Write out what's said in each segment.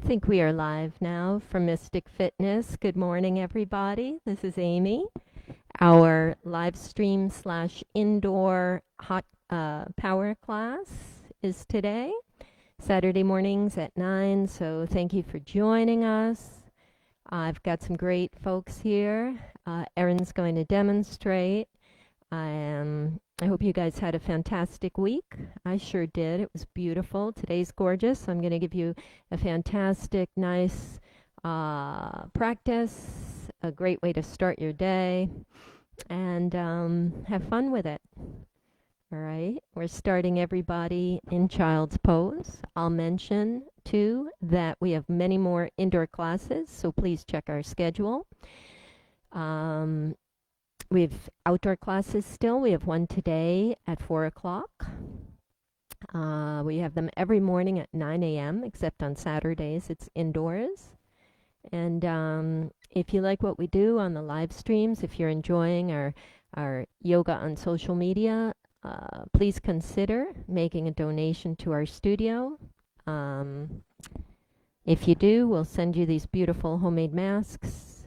think we are live now from Mystic Fitness. Good morning, everybody. This is Amy. Our live stream slash indoor hot power class is today, Saturday mornings at 9. So thank you for joining us. I've got some great folks here. Erin's going to demonstrate. I hope you guys had a fantastic week. I sure did. It was beautiful. Today's gorgeous. I'm going to give you a fantastic, nice practice, a great way to start your day, and have fun with it. All right. We're starting everybody in child's pose. I'll mention, too, that we have many more indoor classes, so please check our schedule. We have outdoor classes still. We have one today at 4 o'clock. We have them every morning at 9 a.m., except on Saturdays it's indoors. And if you like what we do on the live streams, if you're enjoying our yoga on social media, please consider making a donation to our studio. If you do, we'll send you these beautiful homemade masks.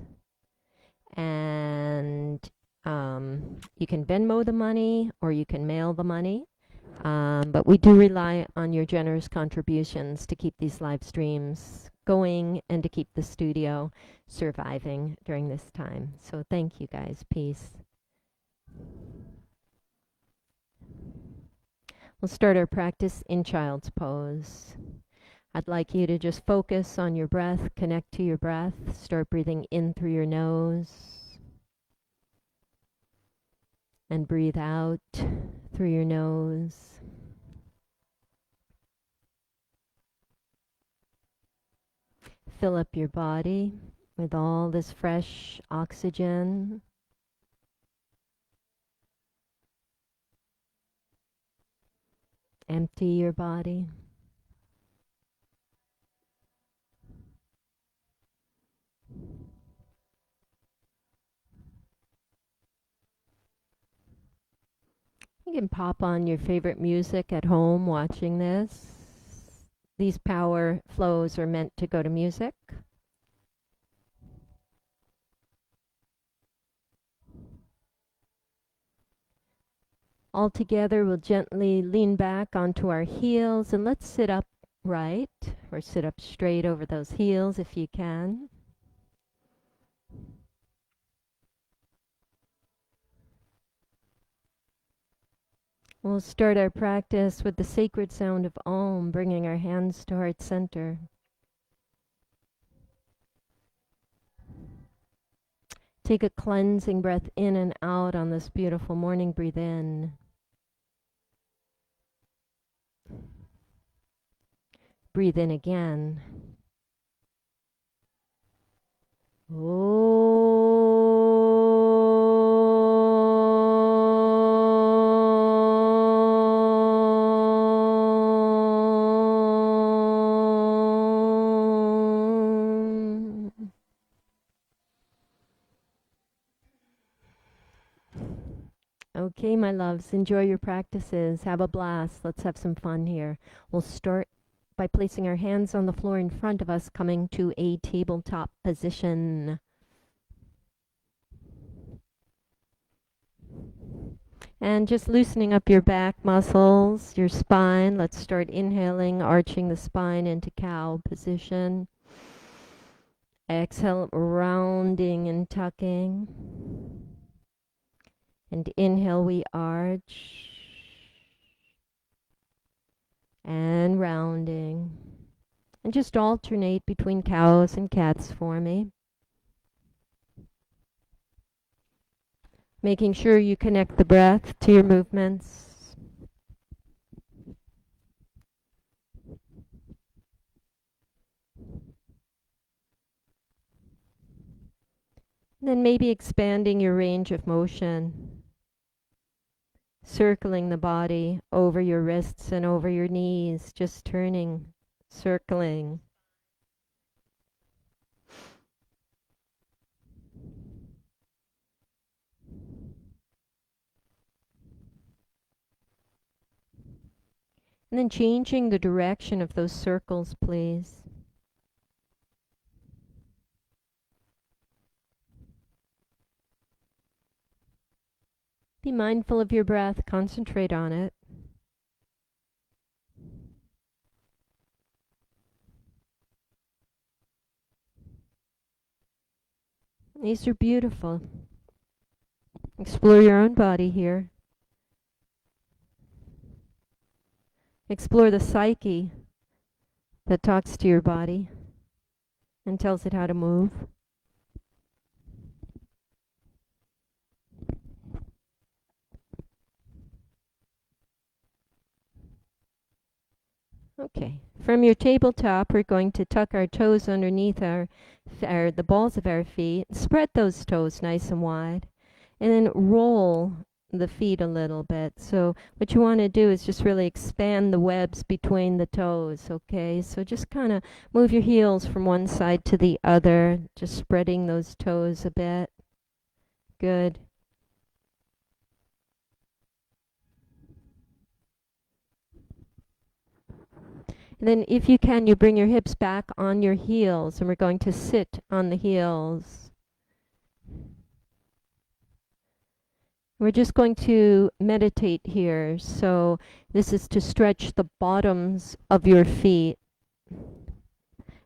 And you can Venmo the money or you can mail the money. But we do rely on your generous contributions to keep these live streams going and to keep the studio surviving during this time. So thank you guys. Peace. We'll start our practice in child's pose. I'd like you to just focus on your breath, connect to your breath, start breathing in through your nose. And breathe out through your nose. Fill up your body with all this fresh oxygen. Empty your body. You can pop on your favorite music at home watching this. These power flows are meant to go to music. All together, we'll gently lean back onto our heels and let's sit upright or sit up straight over those heels if you can. We'll start our practice with the sacred sound of Om, bringing our hands to heart center. Take a cleansing breath in and out on this beautiful morning. Breathe in. Breathe in again. Okay, my loves, enjoy your practices. Have a blast. Let's have some fun here. We'll start by placing our hands on the floor in front of us, coming to a tabletop position. And just loosening up your back muscles, your spine. Let's start inhaling, arching the spine into cow position. Exhale, rounding and tucking. And inhale, we arch. And rounding. And just alternate between cows and cats for me. Making sure you connect the breath to your movements. And then maybe expanding your range of motion. Circling the body over your wrists and over your knees, just turning, circling. And then changing the direction of those circles, please. Be mindful of your breath. Concentrate on it. These are beautiful. Explore your own body here. Explore the psyche that talks to your body and tells it how to move. Okay, from your tabletop, we're going to tuck our toes underneath the balls of our feet. Spread those toes nice and wide, and then roll the feet a little bit. So what you want to do is just really expand the webs between the toes, okay? So just kind of move your heels from one side to the other, just spreading those toes a bit. Good. And then if you can, you bring your hips back on your heels, and we're going to sit on the heels. We're just going to meditate here. So this is to stretch the bottoms of your feet.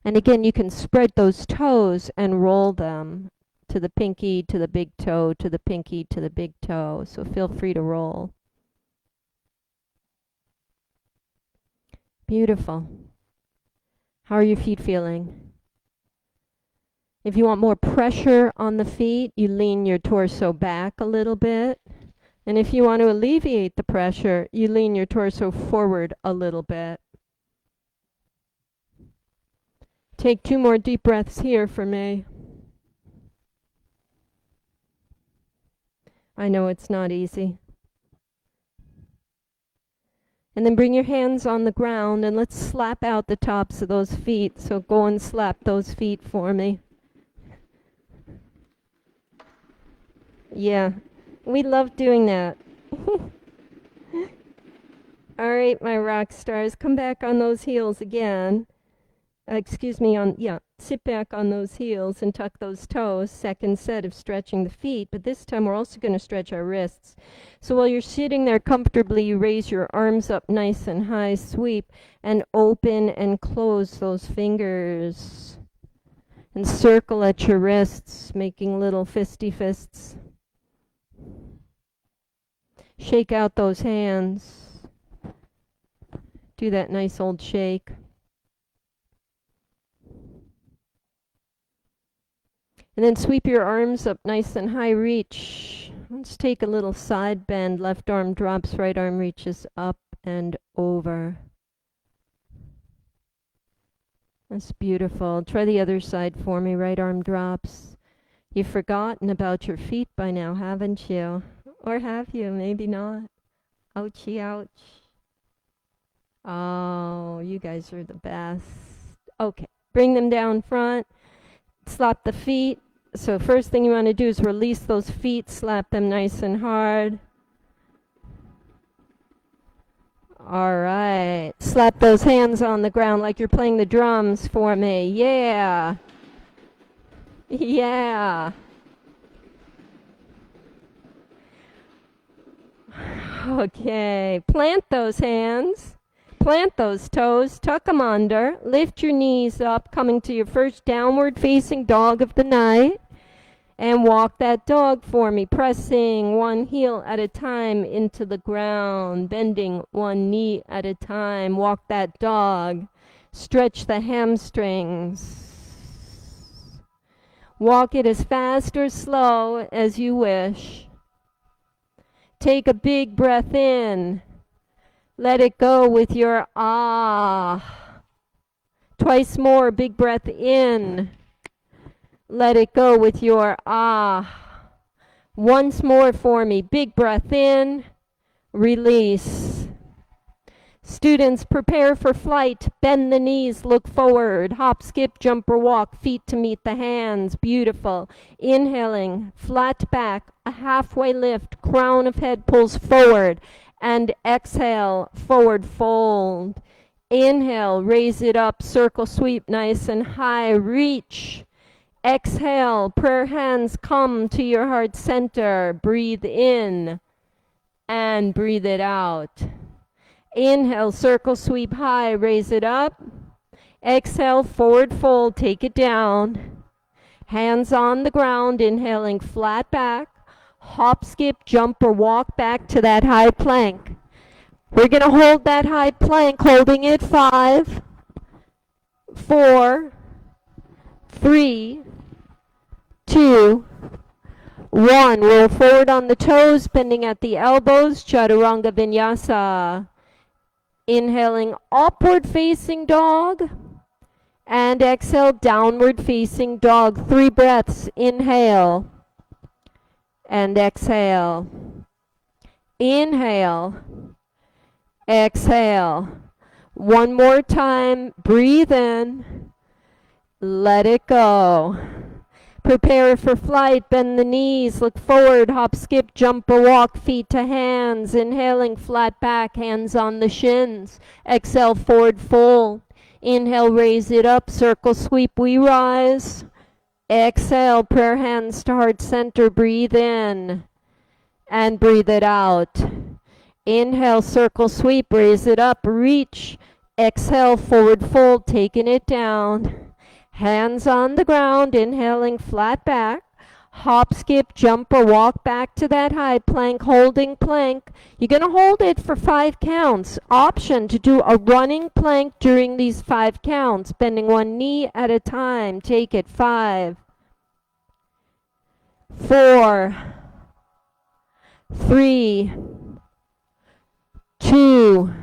And again, you can spread those toes and roll them to the pinky, to the big toe, to the pinky, to the big toe. So feel free to roll. Beautiful. How are your feet feeling? If you want more pressure on the feet, you lean your torso back a little bit. And if you want to alleviate the pressure, you lean your torso forward a little bit. Take 2 more deep breaths here for me. I know it's not easy. And then bring your hands on the ground and let's slap out the tops of those feet. So go and slap those feet for me. Yeah, we love doing that. All right, my rock stars, come back on those heels again. Sit back on those heels and tuck those toes. Second set of stretching the feet, but this time we're also going to stretch our wrists. So while you're sitting there comfortably, you raise your arms up nice and high, sweep, and open and close those fingers. And circle at your wrists, making little fisty fists. Shake out those hands. Do that nice old shake. And then sweep your arms up nice and high, reach. Let's take a little side bend. Left arm drops, right arm reaches up and over. That's beautiful. Try the other side for me. Right arm drops. You've forgotten about your feet by now, haven't you? Or have you? Maybe not. Ouchie, ouch. Oh, you guys are the best. Okay, bring them down front. Slap the feet. So first thing you want to do is release those feet, slap them nice and hard. All right. Slap those hands on the ground like you're playing the drums for me. Yeah. Yeah. Okay. Plant those hands. Plant those toes, tuck them under, lift your knees up, coming to your first downward facing dog of the night. And walk that dog for me, pressing one heel at a time into the ground, bending one knee at a time. Walk that dog. Stretch the hamstrings. Walk it as fast or slow as you wish. Take a big breath in. Let it go with your ah. Twice more, big breath in. Let it go with your ah. Once more for me. Big breath in. Release. Students, prepare for flight. Bend the knees, look forward. Hop, skip, jump, or walk. Feet to meet the hands. Beautiful. Inhaling, flat back, a halfway lift. Crown of head pulls forward. And exhale, forward fold. Inhale, raise it up, circle sweep nice and high. Reach. Exhale, prayer hands come to your heart center. Breathe in. And breathe it out. Inhale, circle sweep high, raise it up. Exhale, forward fold, take it down. Hands on the ground, inhaling flat back. Hop, skip, jump, or walk back to that high plank. We're going to hold that high plank, holding it 5, 4, 3, 2, 1. Roll forward on the toes, bending at the elbows, Chaturanga Vinyasa. Inhaling upward facing dog. And exhale, downward facing dog. 3 breaths. Inhale. And exhale. Inhale. Exhale. One more time. Breathe in. Let it go. Prepare for flight. Bend the knees. Look forward. Hop, skip, jump, or walk. Feet to hands. Inhaling flat back. Hands on the shins. Exhale, forward fold. Inhale, raise it up. Circle sweep. We rise. Exhale, prayer hands to heart center. Breathe in. And breathe it out. Inhale, circle sweep. Raise it up. Reach. Exhale, forward fold. Taking it down. Hands on the ground, inhaling flat back. Hop, skip, jump, or walk back to that high plank, holding plank. You're going to hold it for 5 counts. Option to do a running plank during these 5 counts, bending one knee at a time. Take it. 5, 4, 3, 2,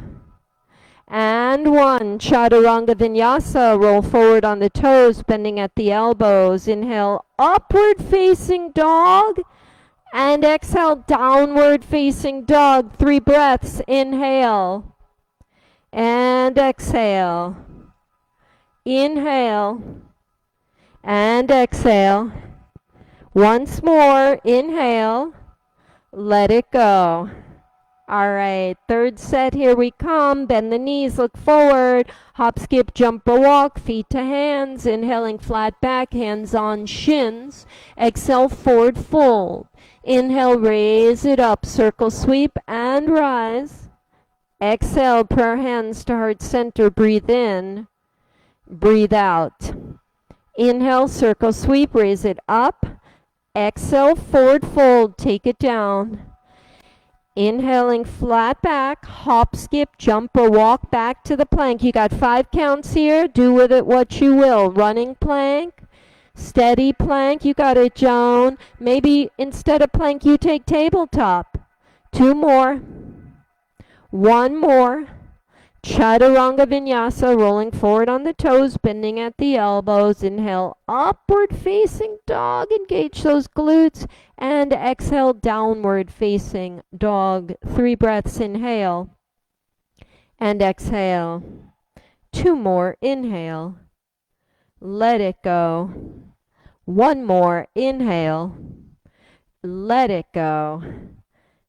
and 1. Chaturanga Vinyasa. Roll forward on the toes, bending at the elbows. Inhale, upward facing dog. And exhale, downward facing dog. 3 breaths. Inhale. And exhale. Inhale. And exhale. Once more. Inhale. Let it go. All right, third set, here we come. Bend the knees, look forward. Hop, skip, jump, or walk. Feet to hands. Inhaling flat back, hands on shins. Exhale, forward fold. Inhale, raise it up. Circle sweep and rise. Exhale, prayer hands to heart center. Breathe in. Breathe out. Inhale, circle sweep, raise it up. Exhale, forward fold. Take it down. Inhaling flat back, hop, skip, jump, or walk back to the plank. You got 5 counts here. Do with it what you will. Running plank, steady plank. You got it, Joan. Maybe instead of plank, you take tabletop. 2 more. 1 more. Chaturanga Vinyasa, rolling forward on the toes, bending at the elbows. Inhale, upward facing dog. Engage those glutes. And exhale, downward facing dog. 3 breaths. Inhale. And exhale. 2 more. Inhale. Let it go. 1 more. Inhale. Let it go.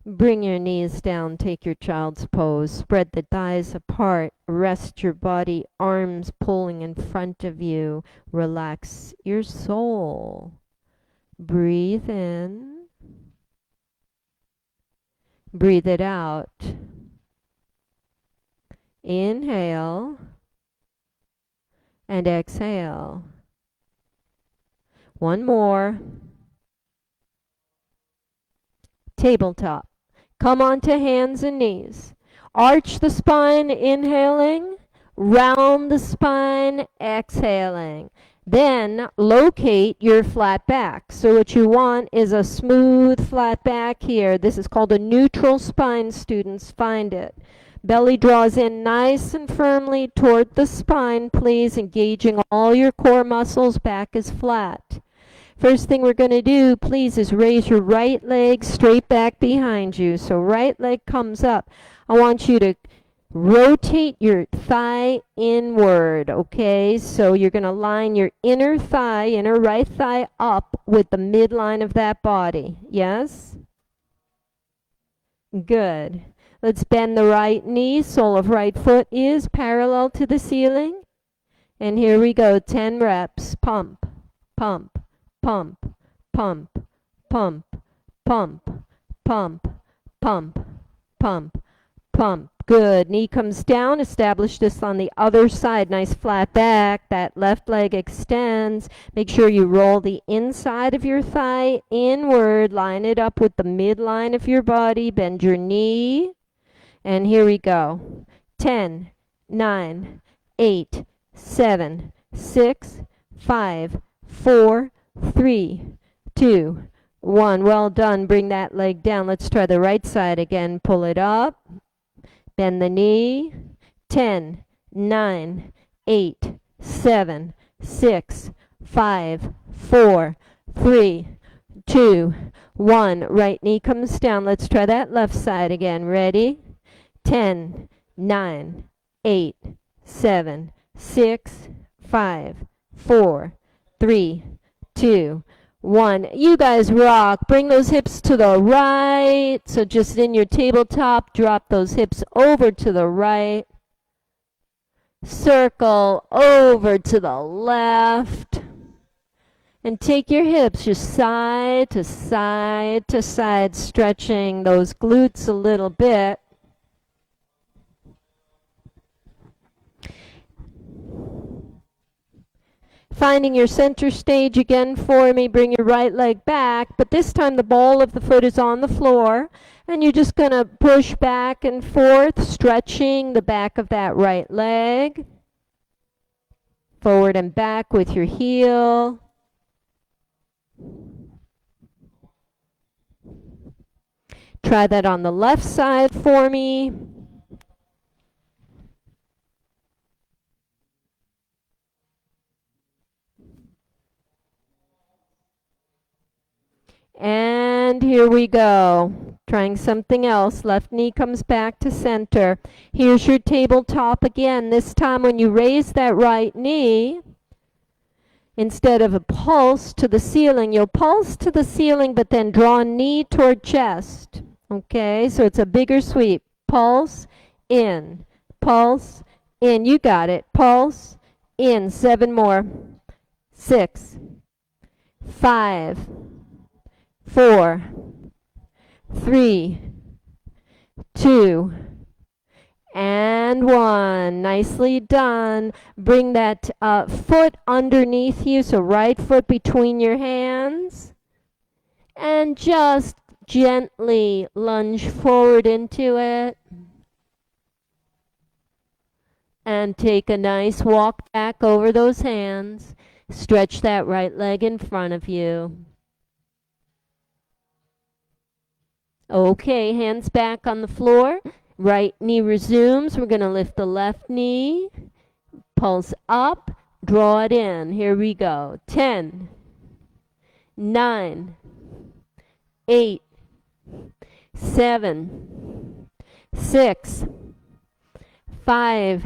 Bring your knees down, take your child's pose. Spread the thighs apart. Rest your body, arms pulling in front of you. Relax your soul. Breathe in. Breathe it out. Inhale. And exhale. 1 more. Tabletop. Come onto hands and knees. Arch the spine, inhaling. Round the spine, exhaling. Then locate your flat back. So what you want is a smooth flat back here. This is called a neutral spine, students. Find it. Belly draws in nice and firmly toward the spine, please, engaging all your core muscles. Back is flat. First thing we're going to do, please, is raise your right leg straight back behind you. So right leg comes up. I want you to rotate your thigh inward, okay? So you're going to line your inner thigh, inner right thigh up with the midline of that body. Yes? Good. Let's bend the right knee. Sole of right foot is parallel to the ceiling. And here we go. 10 reps. Pump, pump. Pump, pump, pump, pump, pump, pump. pump, pump. Good. Knee comes down. Establish this on the other side. Nice flat back. That left leg extends. Make sure you roll the inside of your thigh inward. Line it up with the midline of your body. Bend your knee. And here we go. 10, 9, 8, 7, 6, 5, 4, 3, 2, 1. Well done. Bring that leg down. Let's try the right side again. Pull it up. Bend the knee. 10, 9, 8, 7, 6, 5, 4, 3, 2, 1. Right knee comes down. Let's try that left side again. Ready? 10, 9, 8, 7, 6, 5, 4, 3, 2, 1. You guys rock. Bring those hips to the right. So just in your tabletop, drop those hips over to the right. Circle over to the left. And take your hips just side to side to side, stretching those glutes a little bit. Finding your center stage again for me. Bring your right leg back, but this time the ball of the foot is on the floor, and you're just going to push back and forth, stretching the back of that right leg. Forward and back with your heel. Try that on the left side for me. And here we go. Trying something else. Left knee comes back to center. Here's your tabletop again. This time when you raise that right knee, instead of a pulse to the ceiling, you'll pulse to the ceiling but then draw knee toward chest. Okay, so it's a bigger sweep. Pulse, in. Pulse, in. You got it. Pulse, in. 7 more. 6, 5, 4, 3, 2, and 1. Nicely done. Bring that foot underneath you, so right foot between your hands. And just gently lunge forward into it. And take a nice walk back over those hands. Stretch that right leg in front of you. Okay, hands back on the floor. Right knee resumes. We're going to lift the left knee. Pulse up. Draw it in. Here we go. 10, 9, 8, 7, 6, 5,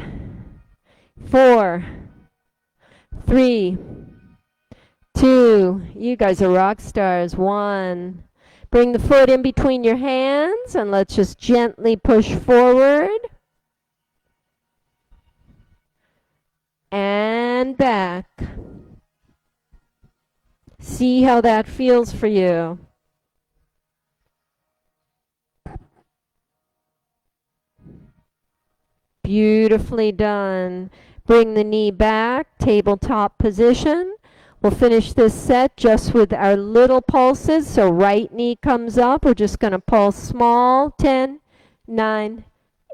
4, 3, 2. You guys are rock stars. 1. Bring the foot in between your hands and let's just gently push forward. And back. See how that feels for you. Beautifully done. Bring the knee back, tabletop position. We'll finish this set just with our little pulses. So right knee comes up. We're just going to pulse small. 10, 9,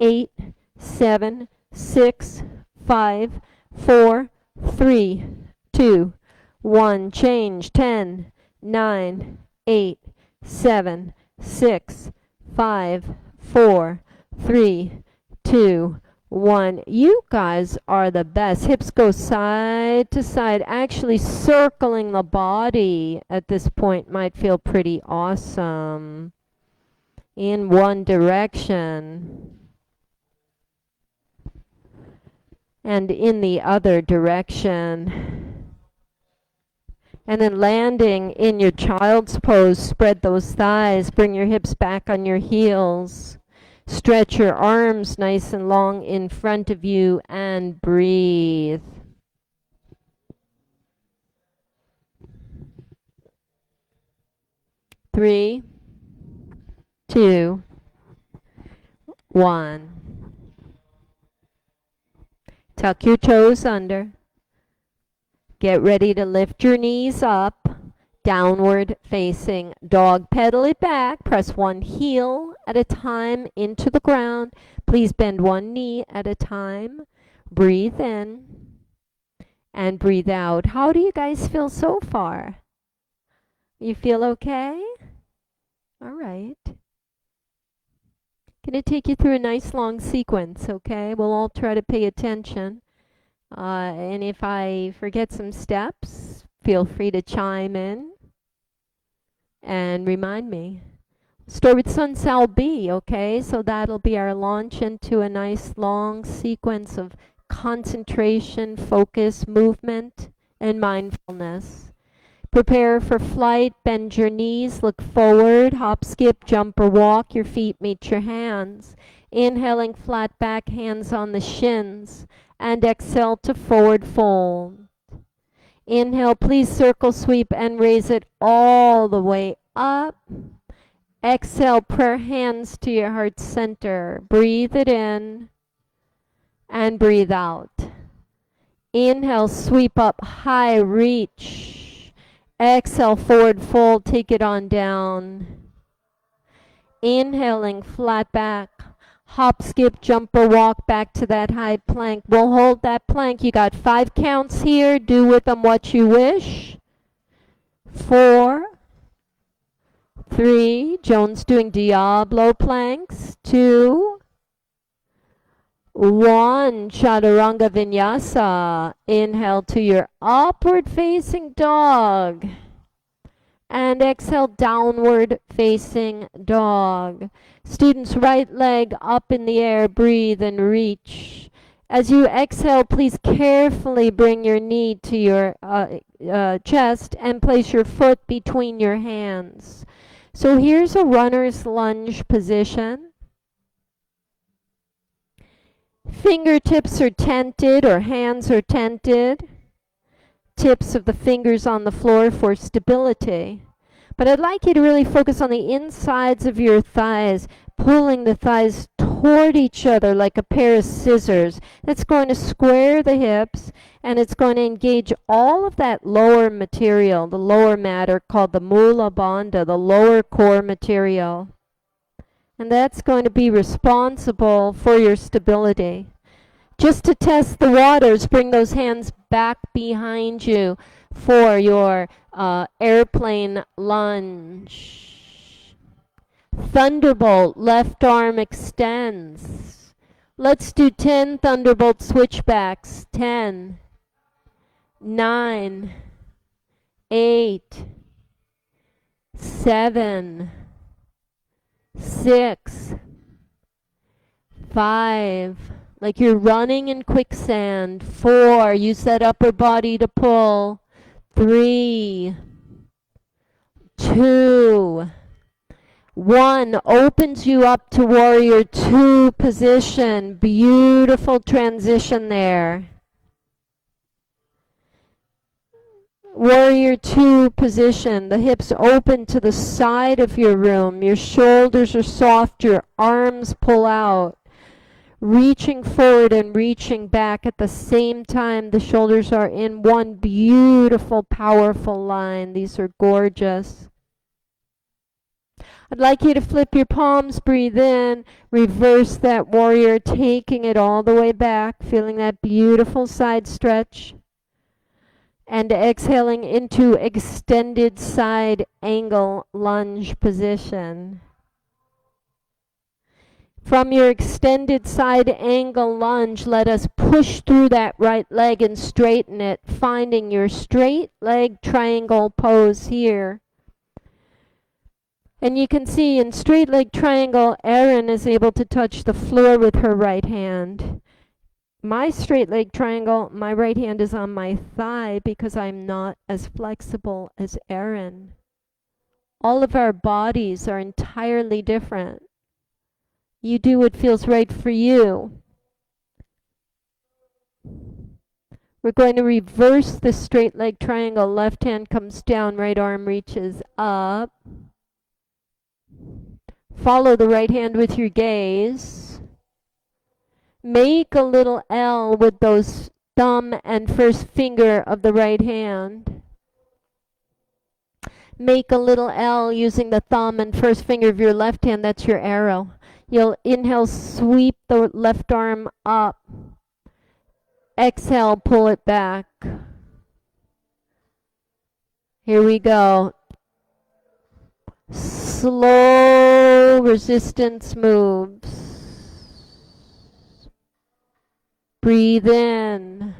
8, 7, 6, 5, 4, 3, 2, 1. Change. 10, 9, 8, 7, 6, 5, 4, 3, 2, 1. You guys are the best. Hips go side to side. Actually circling the body at this point might feel pretty awesome. In one direction. And in the other direction. And then landing in your child's pose, spread those thighs, bring your hips back on your heels. Stretch your arms nice and long in front of you and breathe. Three, 2, 1. Tuck your toes under. Get ready to lift your knees up. Downward facing dog. Pedal it back. Press one heel at a time into the ground. Please bend one knee at a time. Breathe in and breathe out. How do you guys feel so far? You feel okay? All right. Going to take you through a nice long sequence, okay? We'll all try to pay attention. And if I forget some steps, feel free to chime in and remind me. Start with Sun Sal B, okay? So that'll be our launch into a nice long sequence of concentration, focus, movement, and mindfulness. Prepare for flight, bend your knees, look forward, hop, skip, jump, or walk. Your feet meet your hands. Inhaling flat back, hands on the shins. And exhale to forward fold. Inhale, please circle, sweep, and raise it all the way up. Exhale, prayer hands to your heart center. Breathe it in and breathe out. Inhale, sweep up high, reach. Exhale, forward fold, take it on down. Inhaling, flat back. Hop, skip, jump, or walk back to that high plank. We'll hold that plank. You got 5 counts here. Do with them what you wish. 4, 3. Joan's doing Diablo planks. 2, 1. Chaturanga Vinyasa. Inhale to your upward facing dog. And exhale, downward facing dog. Students, right leg up in the air, breathe and reach. As you exhale, please carefully bring your knee to your chest and place your foot between your hands. So here's a runner's lunge position. Fingertips are tented or hands are tented. Tips of the fingers on the floor for stability. But I'd like you to really focus on the insides of your thighs, pulling the thighs toward each other like a pair of scissors. That's going to square the hips, and it's going to engage all of that lower material, the lower matter called the Mula Bandha, the lower core material. And that's going to be responsible for your stability. Just to test the waters, bring those hands back behind you for your airplane lunge. Thunderbolt, left arm extends. Let's do 10 thunderbolt switchbacks. 10, 9, 8, 7, 6, 5, like you're running in quicksand. 4, use that upper body to pull. 3, 2, 1, opens you up to warrior 2 position. Beautiful transition there. Warrior 2 position. The hips open to the side of your room. Your shoulders are soft. Your arms pull out. Reaching forward and reaching back at the same time. The shoulders are in one beautiful, powerful line. These are gorgeous. I'd like you to flip your palms, breathe in, reverse that warrior, taking it all the way back, feeling that beautiful side stretch. And exhaling into extended side angle lunge position. From your extended side angle lunge, let us push through that right leg and straighten it, finding your straight leg triangle pose here. And you can see in straight leg triangle, Erin is able to touch the floor with her right hand. My straight leg triangle, my right hand is on my thigh because I'm not as flexible as Erin. All of our bodies are entirely different. You do what feels right for you. We're going to reverse the straight leg triangle. Left hand comes down, right arm reaches up. Follow the right hand with your gaze. Make a little L with those thumb and first finger of the right hand. Make a little L using the thumb and first finger of your left hand. That's your arrow. You'll inhale, sweep the left arm up. Exhale, pull it back. Here we go. Slow resistance moves. Breathe in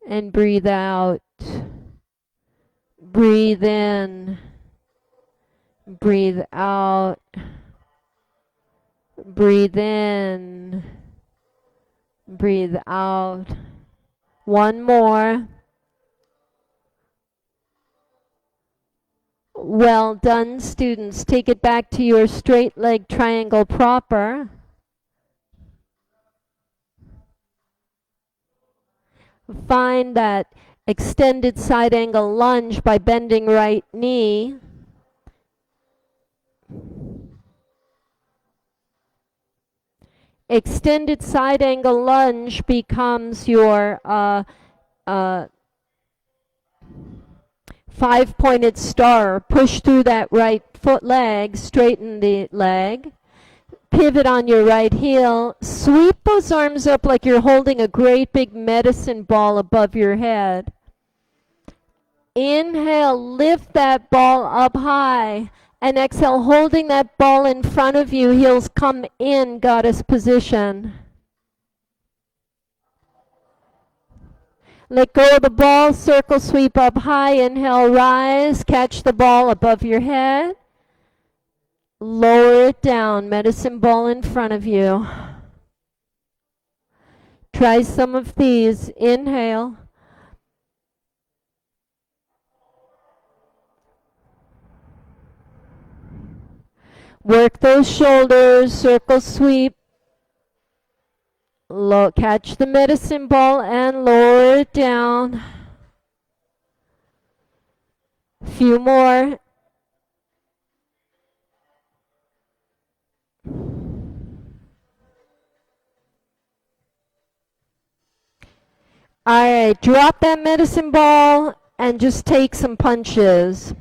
and breathe out. Breathe in. Breathe out. Breathe in. Breathe out. One more. Well done, students. Take it back to your straight leg triangle proper. Find that extended side angle lunge by bending right knee. Extended side angle lunge becomes your 5-pointed star. Push through that right foot leg, straighten the leg. Pivot on your right heel. Sweep those arms up like you're holding a great big medicine ball above your head. Inhale, lift that ball up high. And exhale, holding that ball in front of you, heels come in, goddess position. Let go of the ball, circle sweep up high, inhale, rise, catch the ball above your head. Lower it down, medicine ball in front of you. Try some of these. Inhale. Work those shoulders, circle sweep. Catch the medicine ball and lower it down. Few more. All right, drop that medicine ball and just take some punches.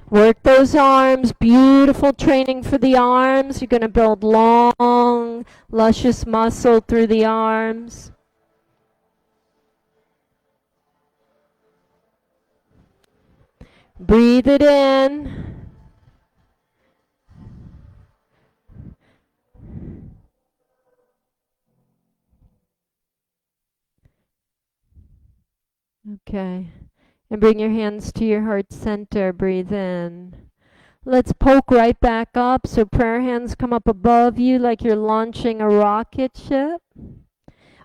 Work those arms, beautiful training for the arms. You're going to build long, luscious muscle through the arms. Breathe it in. Okay. And bring your hands to your heart center. Breathe in. Let's poke right back up. So prayer hands come up above you like you're launching a rocket ship.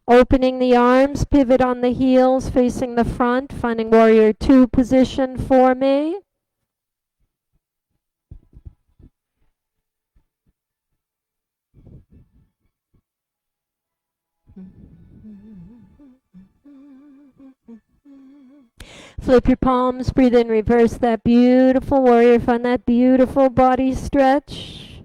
Opening the arms, pivot on the heels, facing the front, finding warrior 2 position for me. Flip your palms, breathe in, reverse that beautiful warrior. Find that beautiful body stretch.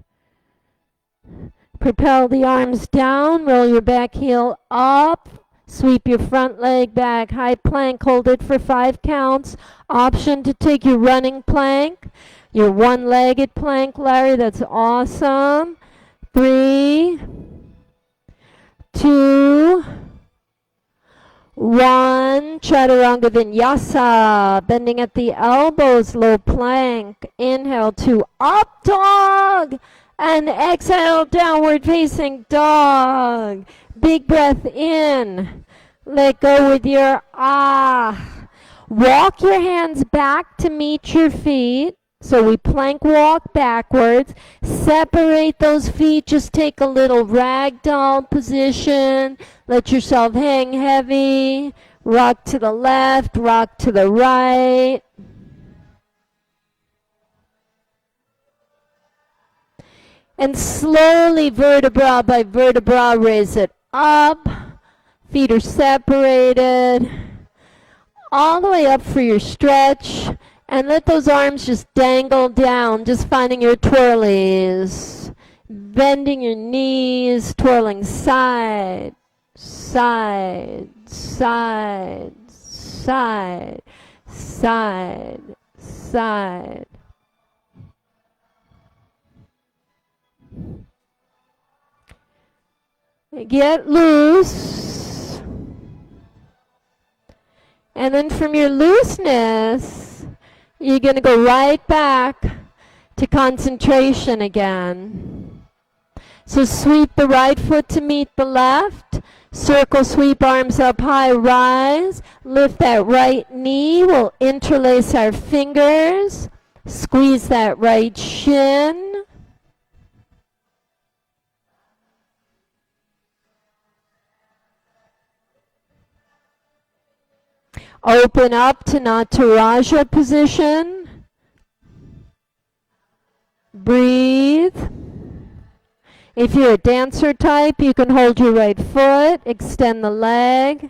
Propel the arms down, roll your back heel up. Sweep your front leg back, high plank, hold it for 5 counts. Option to take your running plank, your one-legged plank, Larry, that's awesome. 3, 2, 1, Chaturanga Vinyasa, bending at the elbows, low plank. Inhale to up dog, and exhale, downward facing dog. Big breath in, let go with your ah. Walk your hands back to meet your feet. So we plank walk backwards, separate those feet, just take a little ragdoll position, let yourself hang heavy, rock to the left, rock to the right. And slowly, vertebra by vertebra, raise it up, feet are separated. all the way up for your stretch, and let those arms just dangle down, just finding your twirlies. Bending your knees, twirling side, side, side, side, side, side. Get loose. And then from your looseness, you're going to go right back to concentration again. So sweep the right foot to meet the left. Circle, sweep, arms up high, rise. Lift that right knee. We'll interlace our fingers. Squeeze that right shin. Open up to Nataraja position. Breathe. If you're a dancer type, you can hold your right foot, extend the leg.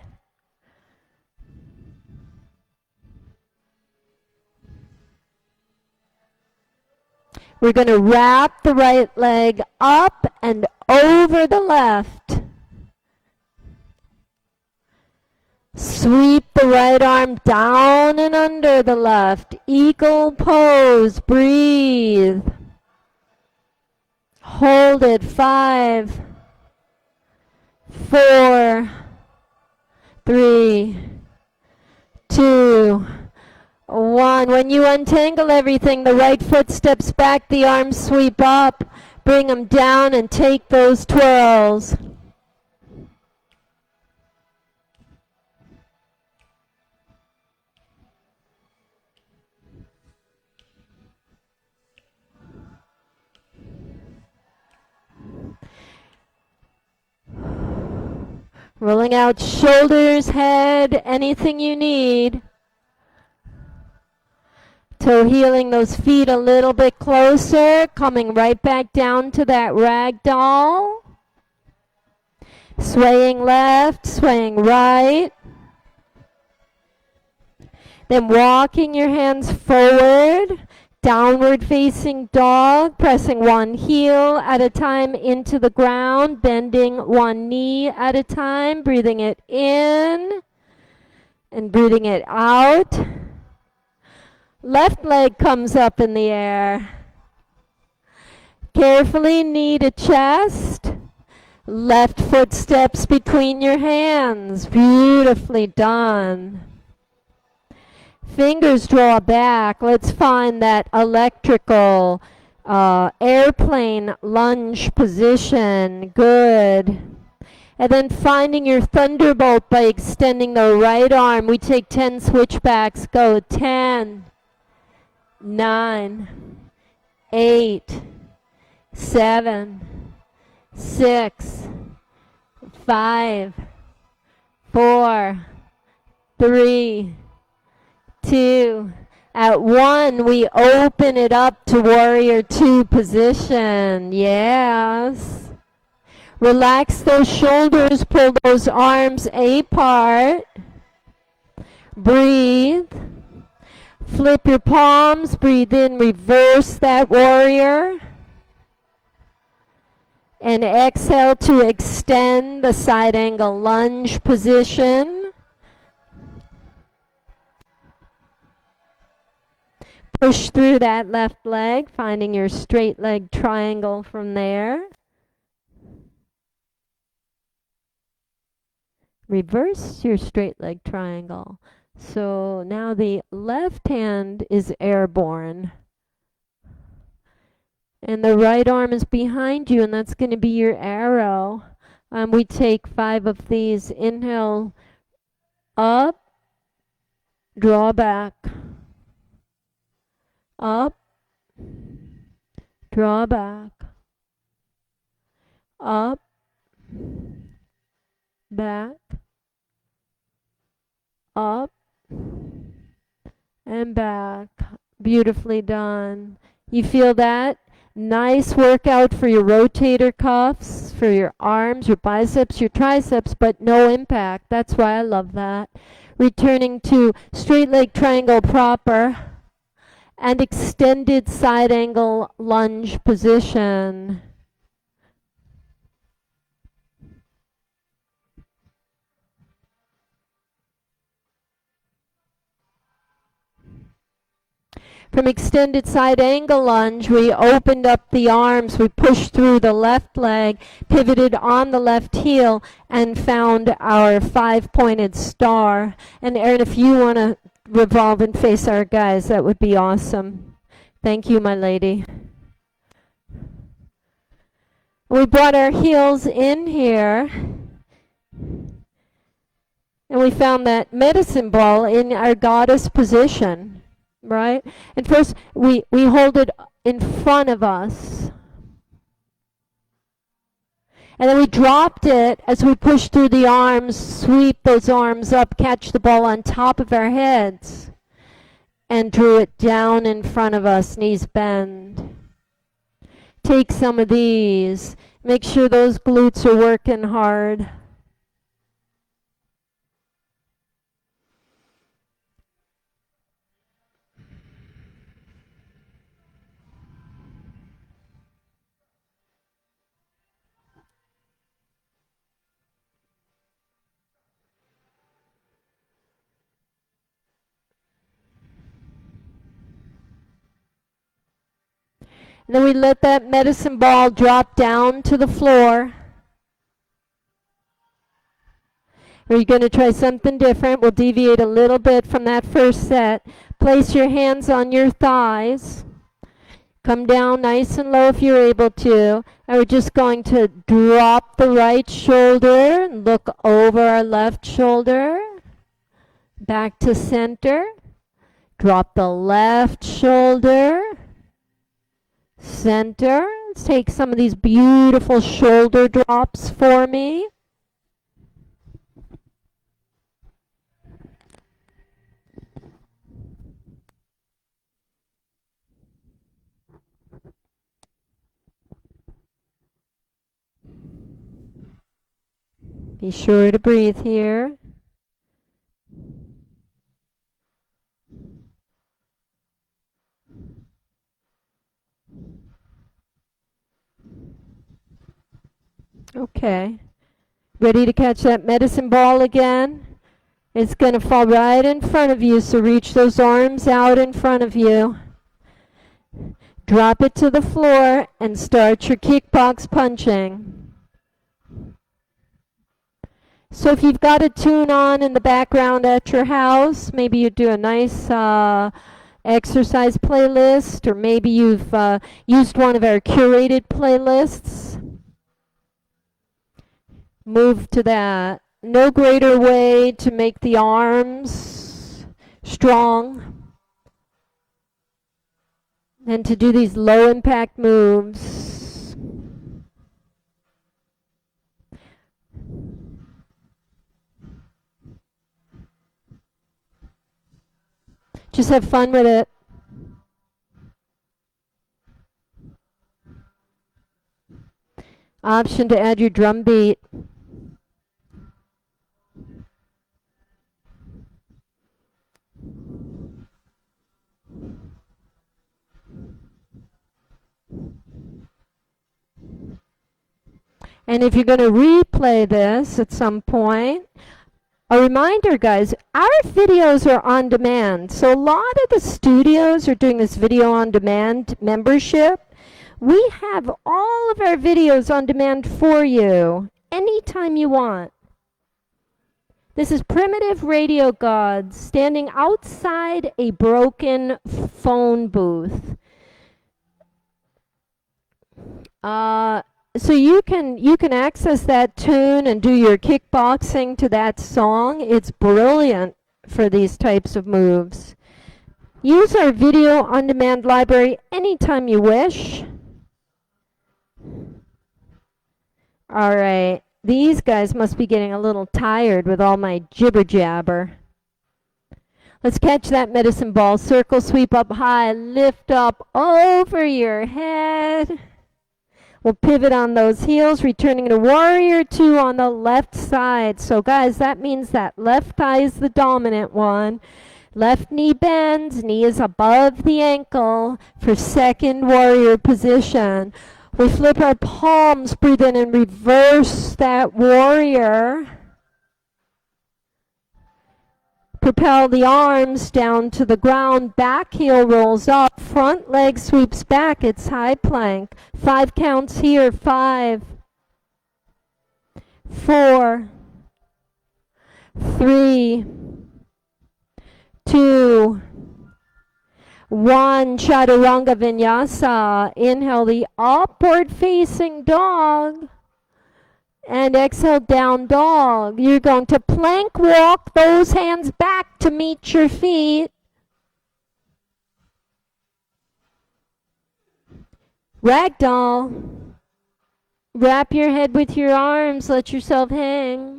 We're going to wrap the right leg up and over the left. Sweep the right arm down and under the left. Eagle pose. Breathe. Hold it. 5, 4, 3, 2, 1. When you untangle everything, the right foot steps back, the arms sweep up. Bring them down and take those twirls. Rolling out shoulders, head, anything you need. Toe healing those feet a little bit closer, coming right back down to that rag doll. Swaying left, swaying right. Then walking your hands forward. Downward facing dog, pressing one heel at a time into the ground, bending one knee at a time, breathing it in and breathing it out. Left leg comes up in the air. Carefully knee to chest. Left foot steps between your hands. Beautifully done. Fingers draw back. Let's find that electrical airplane lunge position. Good. And then finding your thunderbolt by extending the right arm. We take 10 switchbacks. Go. 10, 9, 8, 7, 6, 5, 4, 3, 2. At 1, we open it up to warrior 2 position. Yes. Relax those shoulders, pull those arms apart. Breathe. Flip your palms, breathe in, reverse that warrior. And exhale to extend the side angle lunge position. Push through that left leg, finding your straight leg triangle from there. Reverse your straight leg triangle. So now the left hand is airborne. And the right arm is behind you, and that's going to be your arrow. We take 5 of these. Inhale, up, draw back. Up, draw back, up, back, up, and back. Beautifully done. You feel that? Nice workout for your rotator cuffs, for your arms, your biceps, your triceps, but no impact. That's why I love that. Returning to straight leg triangle proper and extended side angle lunge position. From extended side angle lunge, we opened up the arms, we pushed through the left leg, pivoted on the left heel, and found our 5-pointed star. And Erin, if you want to revolve and face our guys, that would be awesome. Thank you, my lady. We brought our heels in here, and we found that medicine ball in our goddess position, right? And first, we hold it in front of us. And then we dropped it as we pushed through the arms, sweep those arms up, catch the ball on top of our heads, and drew it down in front of us, knees bend. Take some of these. Make sure those glutes are working hard. And then we let that medicine ball drop down to the floor. We're going to try something different. We'll deviate a little bit from that first set. Place your hands on your thighs. Come down nice and low if you're able to. And we're just going to drop the right shoulder and look over our left shoulder. Back to center. Drop the left shoulder. Center. Let's take some of these beautiful shoulder drops for me. Be sure to breathe here. Okay. Ready to catch that medicine ball again? It's going to fall right in front of you, so reach those arms out in front of you. Drop it to the floor and start your kickbox punching. So if you've got a tune on in the background at your house, maybe you do a nice exercise playlist, or maybe you've used one of our curated playlists. Move to that. No greater way to make the arms strong than to do these low impact moves. Just have fun with it. Option to add your drum beat. And if you're going to replay this at some point, a reminder, guys, our videos are on demand. So a lot of the studios are doing this video on demand membership. We have all of our videos on demand for you anytime you want. This is Primitive Radio Gods standing outside a broken phone booth. So you can access that tune and do your kickboxing to that song. It's brilliant for these types of moves. Use our video on demand library anytime you wish. All right, these guys must be getting a little tired with all my jibber jabber. Let's catch that medicine ball. Circle sweep up high, lift up over your head. We'll pivot on those heels, returning to warrior two on the left side. So guys, that means that left thigh is the dominant one. Left knee bends, knee is above the ankle for second warrior position. We flip our palms, breathe in and reverse that warrior. Propel the arms down to the ground, back heel rolls up, front leg sweeps back, it's high plank. 5 counts here, 5, 4, 3, 2, 1. Chaturanga Vinyasa. Inhale the upward facing dog. And exhale, down dog. You're going to plank walk those hands back to meet your feet. Ragdoll. Wrap your head with your arms. Let yourself hang.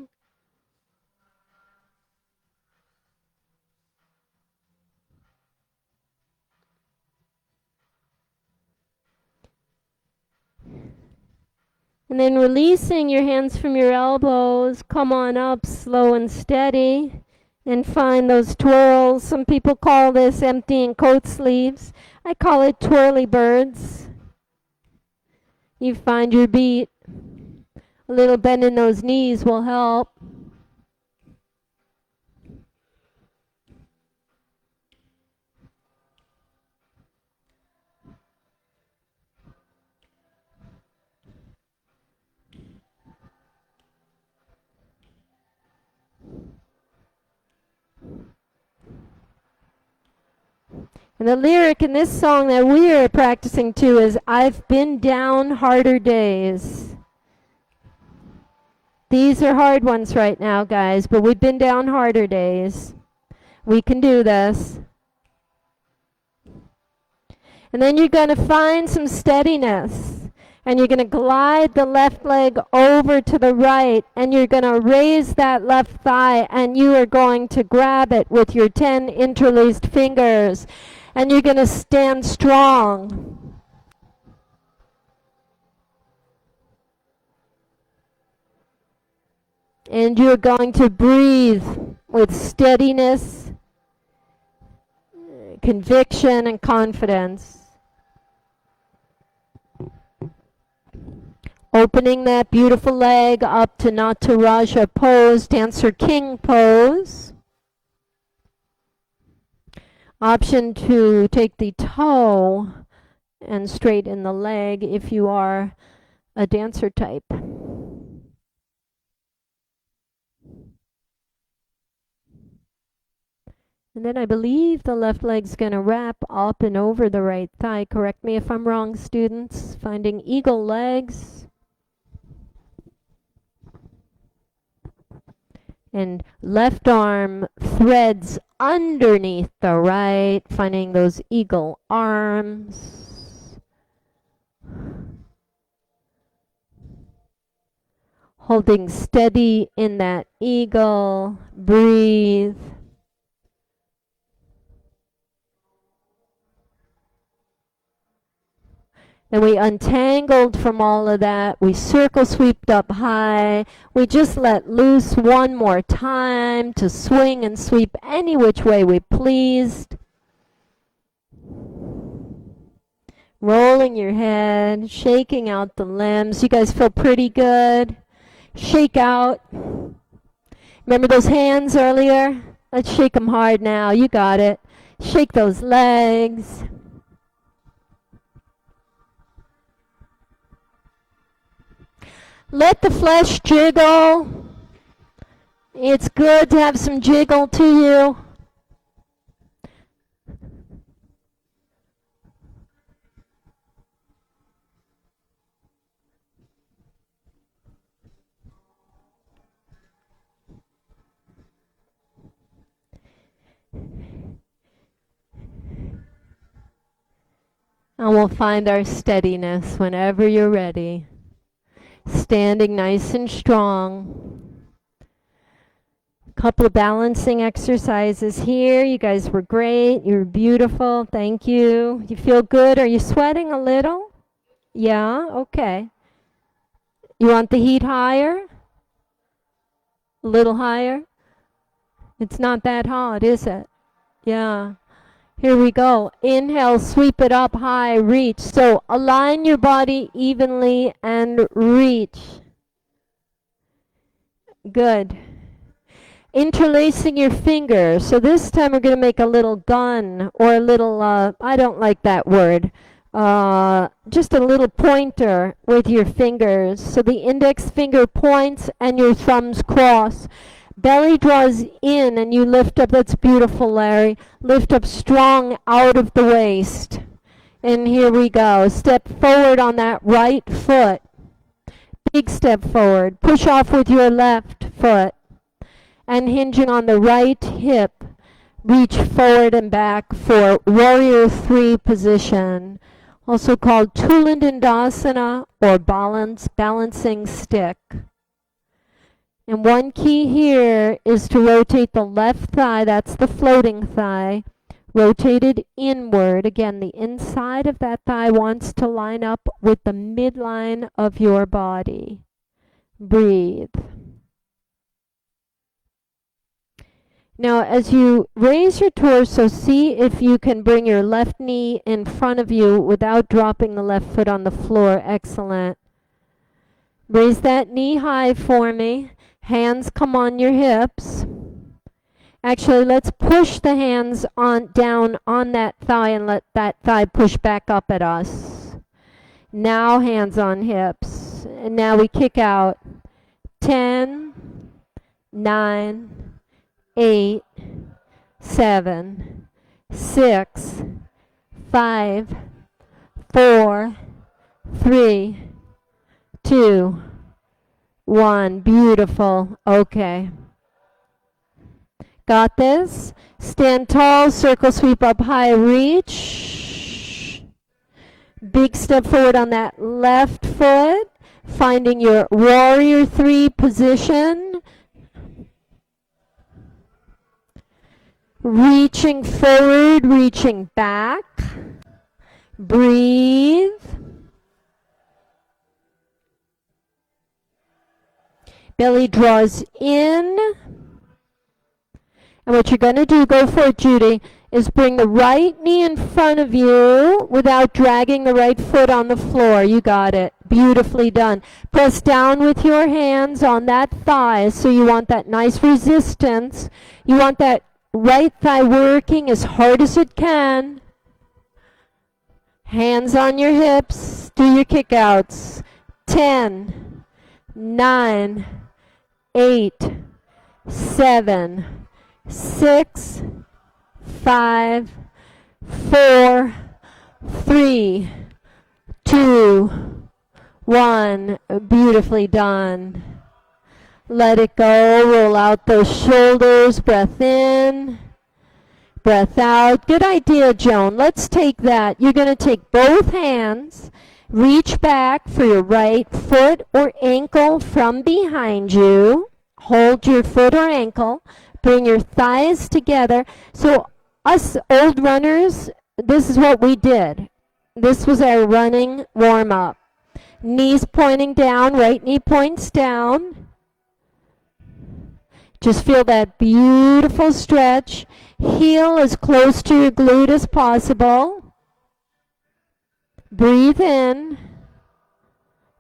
And then releasing your hands from your elbows, come on up slow and steady and find those twirls. Some people call this emptying coat sleeves. I call it twirly birds. You find your beat. A little bend in those knees will help. And the lyric in this song that we are practicing to is, I've been down harder days. These are hard ones right now, guys, but we've been down harder days. We can do this. And then you're going to find some steadiness. And you're going to glide the left leg over to the right, and you're going to raise that left thigh, and you are going to grab it with your 10 interlaced fingers. And you're going to stand strong. And you're going to breathe with steadiness, conviction, and confidence. Opening that beautiful leg up to Nataraja pose, Dancer King pose. Option to take the toe and straighten the leg if you are a dancer type. And then I believe the left leg's going to wrap up and over the right thigh. Correct me if I'm wrong, students. Finding eagle legs. And left arm threads underneath the right, finding those eagle arms. Holding steady in that eagle. Breathe. Then we untangled from all of that. We circle sweeped up high. We just let loose one more time to swing and sweep any which way we pleased. Rolling your head, shaking out the limbs. You guys feel pretty good. Shake out. Remember those hands earlier? Let's shake them hard now. You got it. Shake those legs. Let the flesh jiggle. It's good to have some jiggle to you. And we'll find our steadiness whenever you're ready. Standing nice and strong. Couple of balancing exercises here. You guys were great. You were beautiful. Thank you. You feel good? Are you sweating a little? Yeah, okay. You want the heat higher? A little higher? It's not that hot, is it? Yeah. Here we go. Inhale, sweep it up high, reach. So align your body evenly and reach. Good. Interlacing your fingers. So this time we're going to make a little gun or a little, I don't like that word, just a little pointer with your fingers. So the index finger points and your thumbs cross. Belly draws in and you lift up. That's beautiful, Larry. Lift up strong out of the waist. And here we go. Step forward on that right foot. Big step forward. Push off with your left foot. And hinging on the right hip, reach forward and back for Warrior 3 position, also called Tulandandasana or balancing stick. And one key here is to rotate the left thigh, that's the floating thigh, rotated inward. Again, the inside of that thigh wants to line up with the midline of your body. Breathe. Now, as you raise your torso, see if you can bring your left knee in front of you without dropping the left foot on the floor. Excellent. Raise that knee high for me. Hands come on your hips. Actually, let's push the hands down on that thigh and let that thigh push back up at us. Now hands on hips. And now we kick out. 10, 9, 8, 7, 6, 5, 4, 3, 2, 1. Beautiful. Okay. Got this? Stand tall, circle sweep up high, reach. Big step forward on that left foot, finding your Warrior 3 position. Reaching forward, reaching back. Breathe. Belly draws in. And what you're going to do, go for it, Judy, is bring the right knee in front of you without dragging the right foot on the floor. You got it. Beautifully done. Press down with your hands on that thigh. So you want that nice resistance. You want that right thigh working as hard as it can. Hands on your hips. Do your kickouts. 10, 9, 8, 7, 6, 5, 4, 3, 2, 1. Beautifully done. Let it go. Roll out those shoulders. Breath in. Breath out. Good idea, Joan. Let's take that. You're going to take both hands. Reach back for your right foot or ankle from behind you. Hold your foot or ankle. Bring your thighs together. So us old runners, this is what we did. This was our running warm-up. Knees pointing down. Right knee points down. Just feel that beautiful stretch. Heel as close to your glute as possible. Breathe in.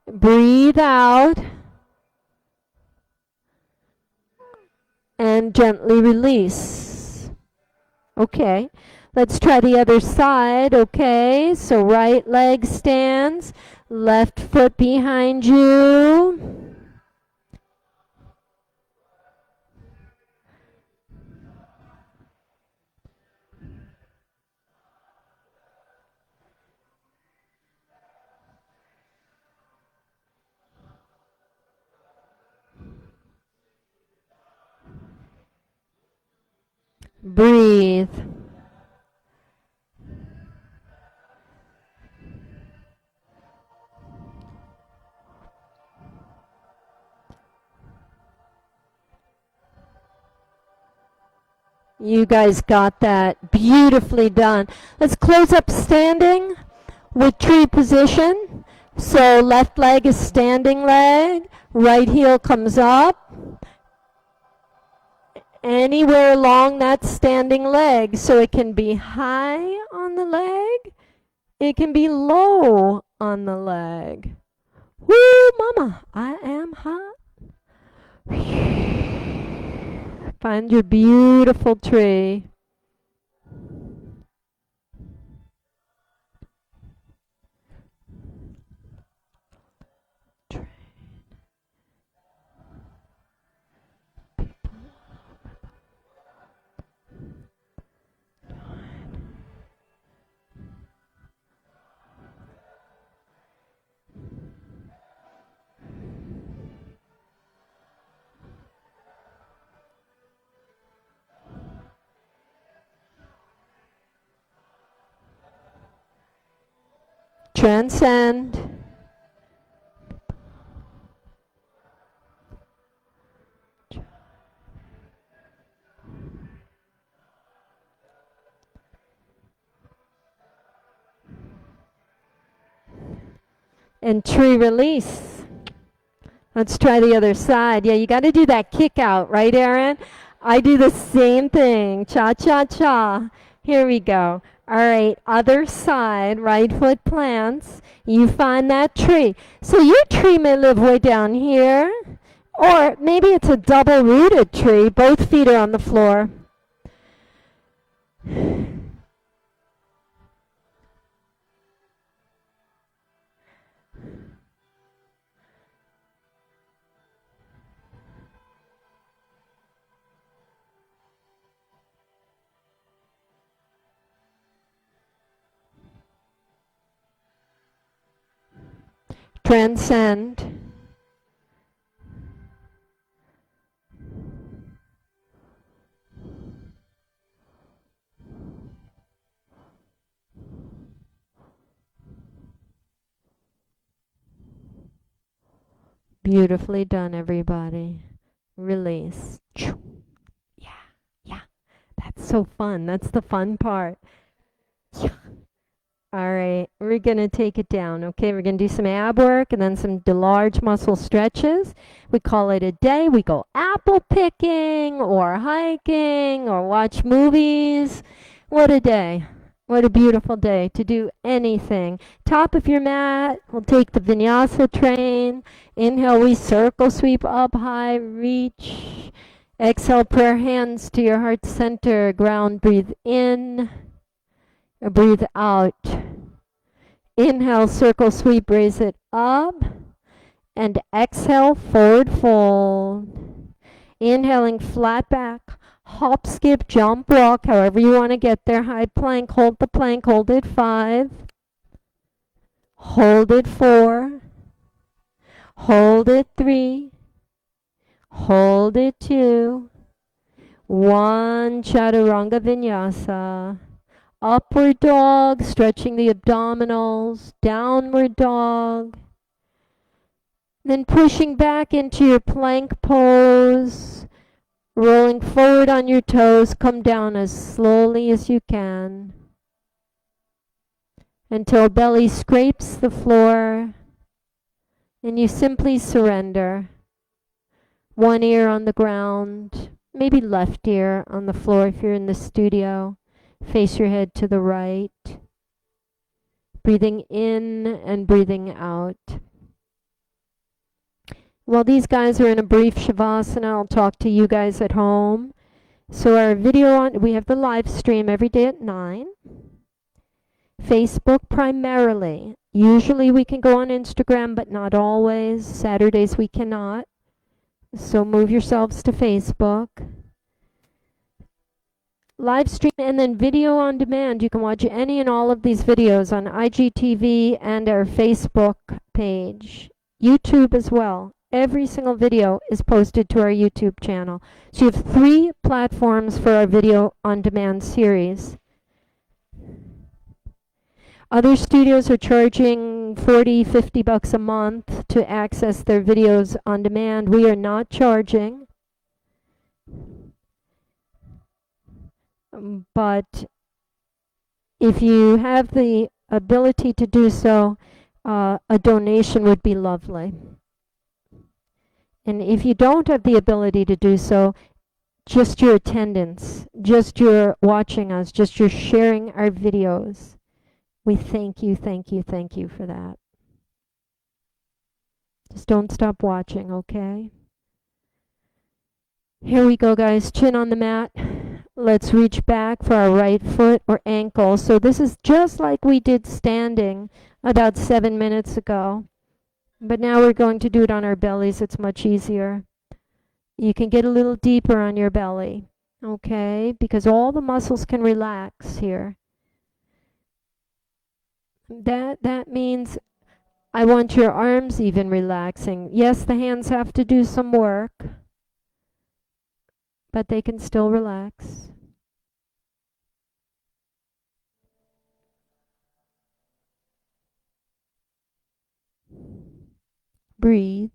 Breathe out. And gently release. Okay. Let's try the other side. Okay. So right leg stands. Left foot behind you. Breathe. You guys got that. Beautifully done. Let's close up standing with tree position. So left leg is standing leg, right heel comes up, anywhere along that standing leg. So it can be high on the leg, it can be low on the leg. Woo, mama, I am hot. Find your beautiful tree. Transcend. And tree release. Let's try the other side. Yeah, you got to do that kick out, right, Aaron? I do the same thing. Cha, cha, cha. Here we go. All right, other side, right foot plants. You find that tree. So your tree may live way down here, or maybe it's a double rooted tree. Both feet are on the floor. Transcend. Beautifully done, everybody. Release. Yeah, yeah. That's so fun. That's the fun part. Yeah. All right, we're going to take it down, okay? We're going to do some ab work and then some large muscle stretches. We call it a day. We go apple picking or hiking or watch movies. What a day. What a beautiful day to do anything. Top of your mat, we'll take the vinyasa train. Inhale, we circle sweep up high, reach. Exhale, prayer hands to your heart center. Ground, breathe in. Breathe out. Inhale, circle sweep, raise it up. And exhale, forward fold. Inhaling, flat back. Hop, skip, jump, walk, however you want to get there. High plank, hold the plank, hold it 5. Hold it 4. Hold it 3. Hold it 2. 1, Chaturanga Vinyasa. Upward dog, stretching the abdominals, downward dog. Then pushing back into your plank pose, rolling forward on your toes, come down as slowly as you can until belly scrapes the floor and you simply surrender. One ear on the ground, maybe left ear on the floor if you're in the studio. Face your head to the right. Breathing in and breathing out. While these guys are in a brief Shavasana, I'll talk to you guys at home. So our video we have the live stream every day at 9. Facebook primarily. Usually we can go on Instagram, but not always. Saturdays we cannot. So move yourselves to Facebook. Live stream and then video on demand. You can watch any and all of these videos on IGTV and our Facebook page. YouTube as well. Every single video is posted to our YouTube channel. So you have 3 platforms for our video on demand series. Other studios are charging $40, $50 a month to access their videos on demand. We are not charging. But if you have the ability to do so, a donation would be lovely. And if you don't have the ability to do so, just your attendance, just your watching us, just your sharing our videos, we thank you, thank you, thank you for that. Just don't stop watching, okay? Here we go, guys. Chin on the mat. Let's reach back for our right foot or ankle. So this is just like we did standing about 7 minutes ago. But now we're going to do it on our bellies. It's much easier. You can get a little deeper on your belly, okay? Because all the muscles can relax here. That means I want your arms even relaxing. Yes, the hands have to do some work, but they can still relax. Breathe.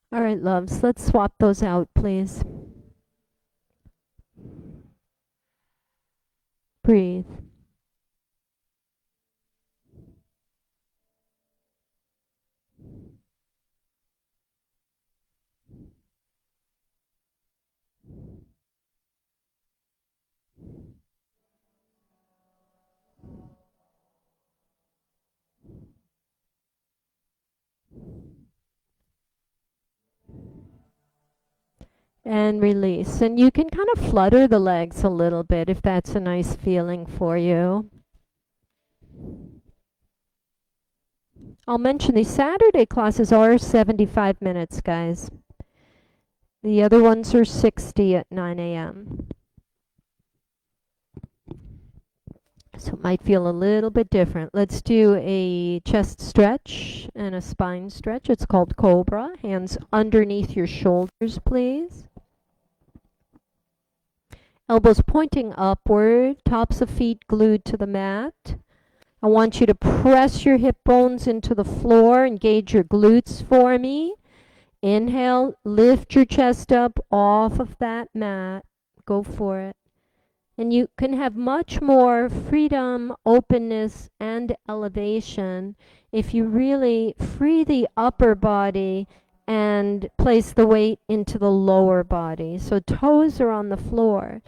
All right, loves, let's swap those out, please. Breathe. And release. And you can kind of flutter the legs a little bit if that's a nice feeling for you. I'll mention the Saturday classes are 75 minutes, guys. The other ones are 60 at 9 a.m. So it might feel a little bit different. Let's do a chest stretch and a spine stretch. It's called Cobra. Hands underneath your shoulders, please. Elbows pointing upward, tops of feet glued to the mat. I want you to press your hip bones into the floor, engage your glutes for me. Inhale, lift your chest up off of that mat. Go for it. And you can have much more freedom, openness, and elevation if you really free the upper body and place the weight into the lower body. So toes are on the floor.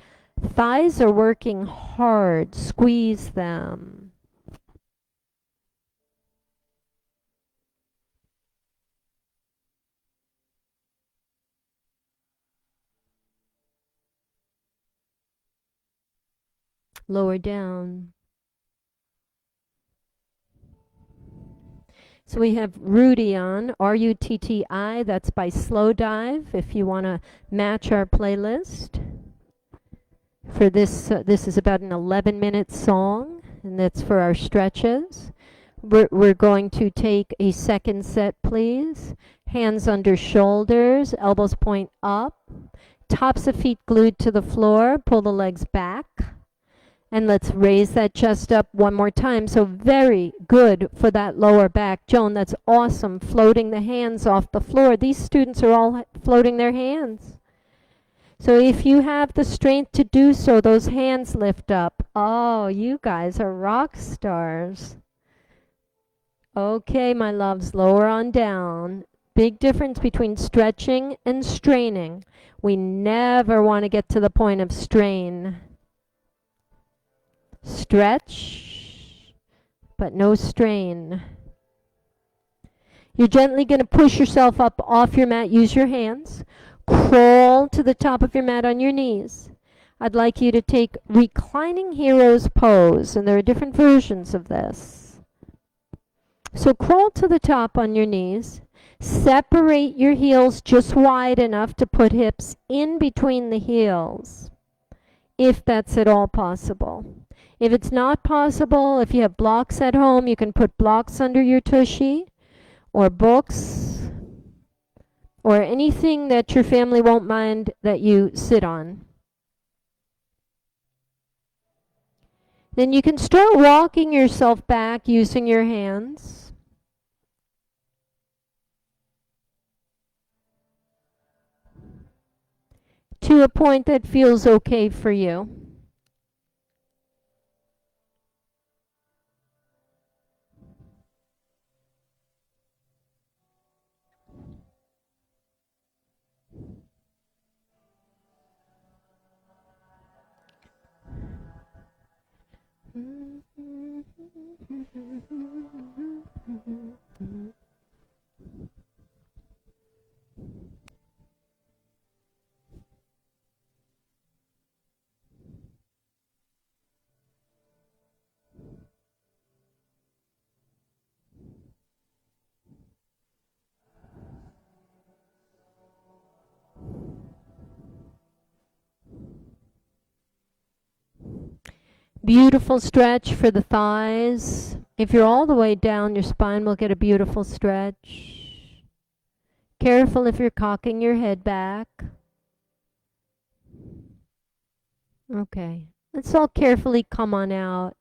Thighs are working hard. Squeeze them. Lower down. So we have Rutti on, R-U-T-T-I. That's by Slow Dive, if you want to match our playlist. For this, this is about an 11-minute song, and that's for our stretches. We're going to take a second set, please. Hands under shoulders, elbows point up, tops of feet glued to the floor, pull the legs back. And let's raise that chest up one more time. So very good for that lower back. Joan, that's awesome. Floating the hands off the floor. These students are all floating their hands. So if you have the strength to do so, those hands lift up. Oh, you guys are rock stars. Okay, my loves, lower on down. Big difference between stretching and straining. We never want to get to the point of strain. Stretch, but no strain. You're gently going to push yourself up off your mat. Use your hands. Crawl to the top of your mat on your knees. I'd like you to take reclining hero's pose, and there are different versions of this. So crawl to the top on your knees. Separate your heels just wide enough to put hips in between the heels, if that's at all possible. If it's not possible, if you have blocks at home, you can put blocks under your tushy, or books, or anything that your family won't mind that you sit on. Then you can start walking yourself back using your hands. To a point that feels okay for you. Beautiful stretch for the thighs. If you're all the way down, your spine will get a beautiful stretch. Careful if you're cocking your head back. Okay. Let's all carefully come on out.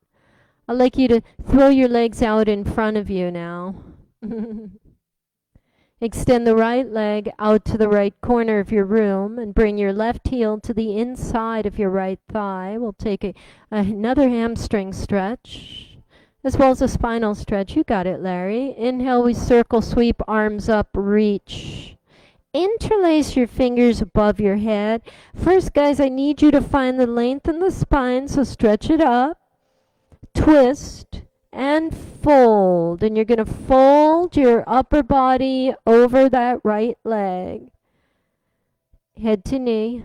I'd like you to throw your legs out in front of you now. Extend the right leg out to the right corner of your room and bring your left heel to the inside of your right thigh. We'll take another hamstring stretch as well as a spinal stretch. You got it, Larry. Inhale, we circle, sweep, arms up, reach. Interlace your fingers above your head. First, guys, I need you to find the length in the spine, so stretch it up, twist, and fold. And you're going to fold your upper body over that right leg. Head to knee.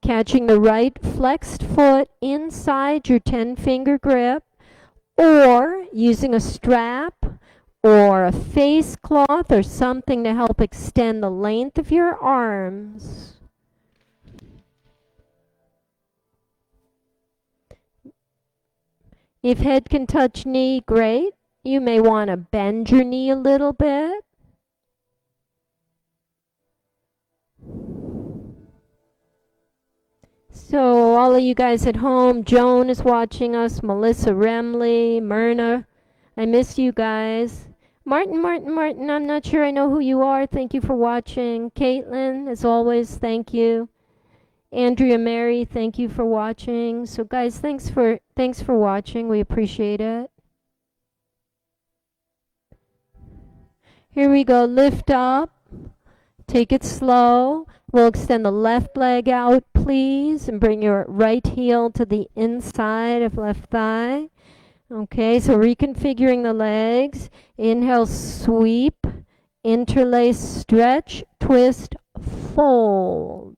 Catching the right flexed foot inside your 10-finger grip, or using a strap or a face cloth or something to help extend the length of your arms. If head can touch knee, great. You may want to bend your knee a little bit. So all of you guys at home, Joan is watching us, Melissa Remley, Myrna, I miss you guys. Martin, I'm not sure I know who you are. Thank you for watching. Caitlin, as always, thank you. Andrea Mary, thank you for watching. So guys, thanks for watching. We appreciate it. Here we go. Lift up. Take it slow. We'll extend the left leg out, please, and bring your right heel to the inside of left thigh. Okay, so reconfiguring the legs. Inhale, sweep, interlace, stretch, twist, fold.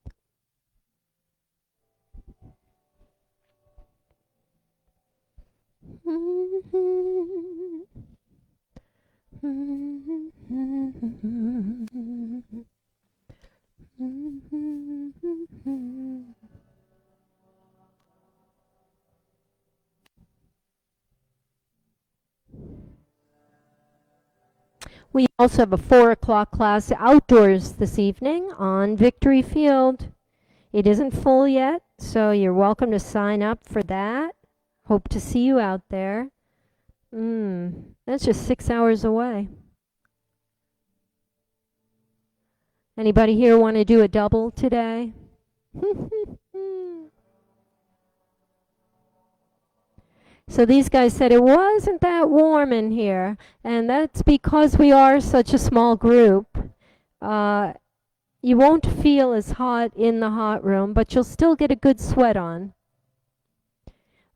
We also have a 4 o'clock class outdoors this evening on Victory Field. It isn't full yet, so you're welcome to sign up for that. Hope to see you out there. That's just 6 hours away. Anybody here want to do a double today? So these guys said it wasn't that warm in here, and that's because we are such a small group. You won't feel as hot in the hot room, but you'll still get a good sweat on.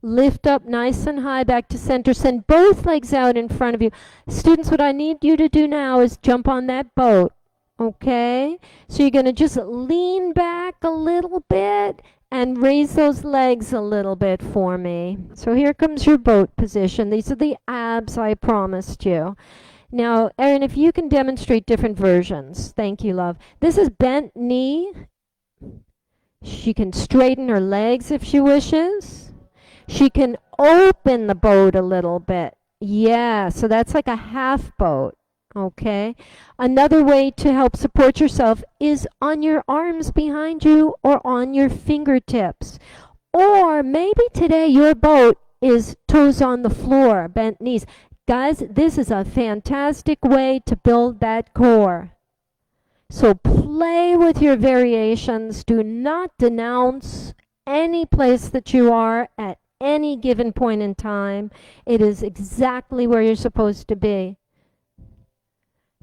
Lift up nice and high back to center. Send both legs out in front of you. Students, what I need you to do now is jump on that boat, okay? So you're going to just lean back a little bit and raise those legs a little bit for me. So here comes your boat position. These are the abs I promised you. Now, Erin, if you can demonstrate different versions. Thank you, love. This is bent knee. She can straighten her legs if she wishes. She can open the boat a little bit. Yeah, so that's like a half boat. Okay. Another way to help support yourself is on your arms behind you or on your fingertips. Or maybe today your boat is toes on the floor, bent knees. Guys, this is a fantastic way to build that core. So play with your variations. Do not denounce any place that you are at any given point in time. It is exactly where you're supposed to be.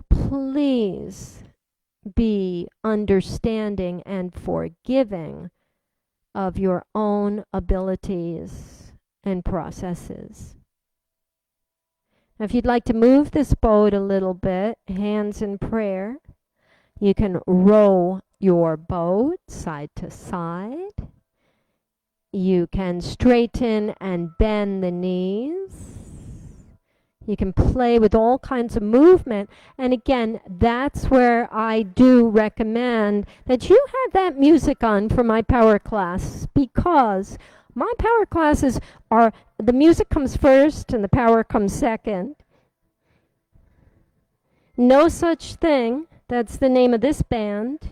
Please be understanding and forgiving of your own abilities and processes. Now, if you'd like to move this boat a little bit, hands in prayer, you can row your boat side to side. You can straighten and bend the knees. You can play with all kinds of movement. And again, that's where I do recommend that you have that music on for my power class, because my power classes are, the music comes first and the power comes second. No Such Thing, that's the name of this band.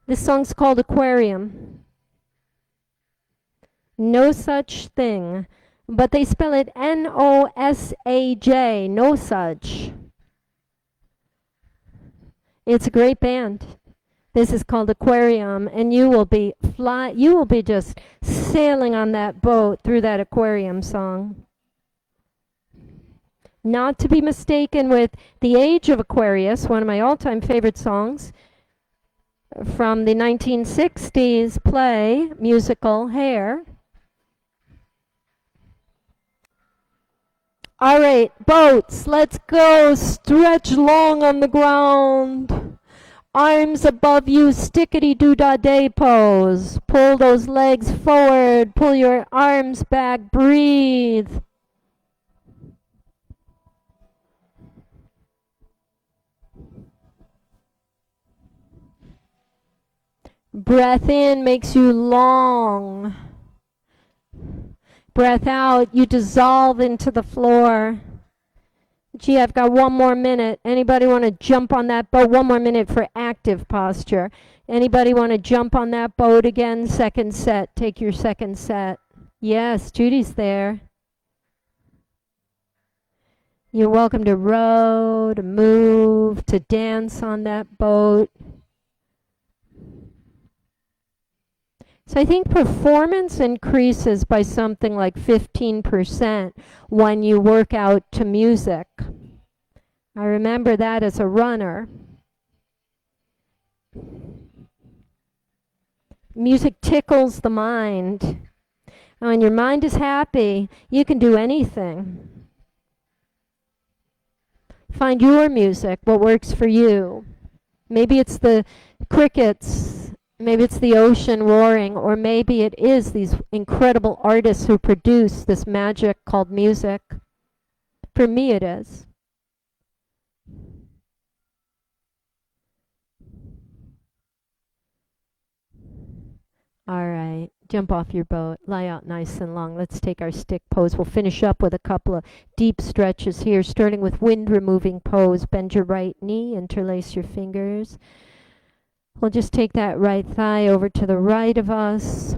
This song's called Aquarium. No Such Thing. But they spell it N-O-S-A-J, No Such. It's a great band. This is called Aquarium, and you will be just sailing on that boat through that aquarium song. Not to be mistaken with The Age of Aquarius, one of my all-time favorite songs from the 1960s play, musical, Hair. All right, boats, let's go. Stretch long on the ground. Arms above you, stickety-doo-dah-day pose. Pull those legs forward. Pull your arms back. Breathe. Breath in makes you long. Breath out, you dissolve into the floor. Gee, I've got one more minute. Anybody want to jump on that boat? One more minute for active posture. Anybody want to jump on that boat again? Second set. Take your second set. Yes, Judy's there. You're welcome to row, to move, to dance on that boat. So I think performance increases by something like 15% when you work out to music. I remember that as a runner. Music tickles the mind. And when your mind is happy, you can do anything. Find your music, what works for you. Maybe it's the crickets. Maybe it's the ocean roaring, or maybe it is these incredible artists who produce this magic called music. For me, it is. All right, jump off your boat, lie out nice and long. Let's take our stick pose. We'll finish up with a couple of deep stretches here, starting with wind removing pose. Bend your right knee, interlace your fingers. We'll just take that right thigh over to the right of us.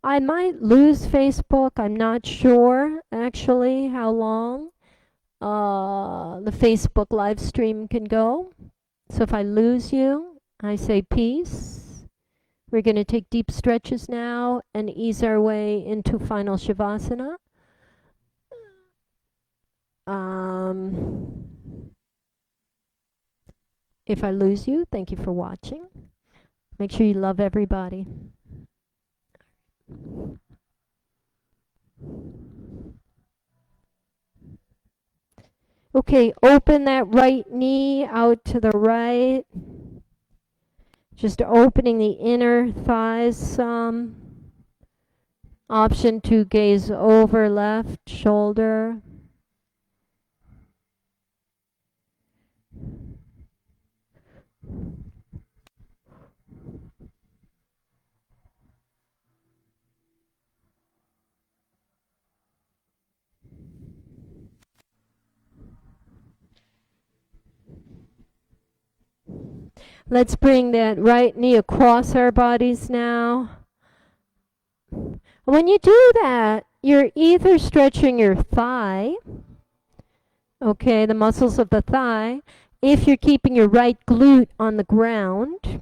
I might lose Facebook. I'm not sure actually how long the Facebook live stream can go. So if I lose you, I say peace. We're going to take deep stretches now and ease our way into final Shavasana. If I lose you, thank you for watching. Make sure you love everybody. Okay, open that right knee out to the right. Just opening the inner thighs some. Option to gaze over left shoulder. Let's bring that right knee across our bodies now. When you do that, you're either stretching your thigh, okay, the muscles of the thigh, if you're keeping your right glute on the ground.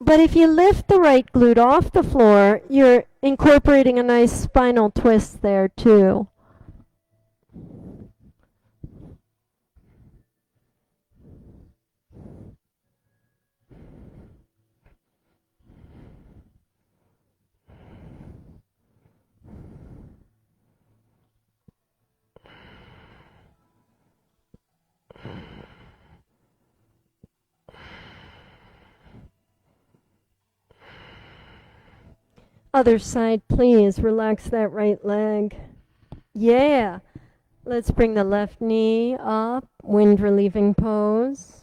But if you lift the right glute off the floor, you're incorporating a nice spinal twist there too. Other side, please. Relax that right leg. Yeah. Let's bring the left knee up, wind relieving pose.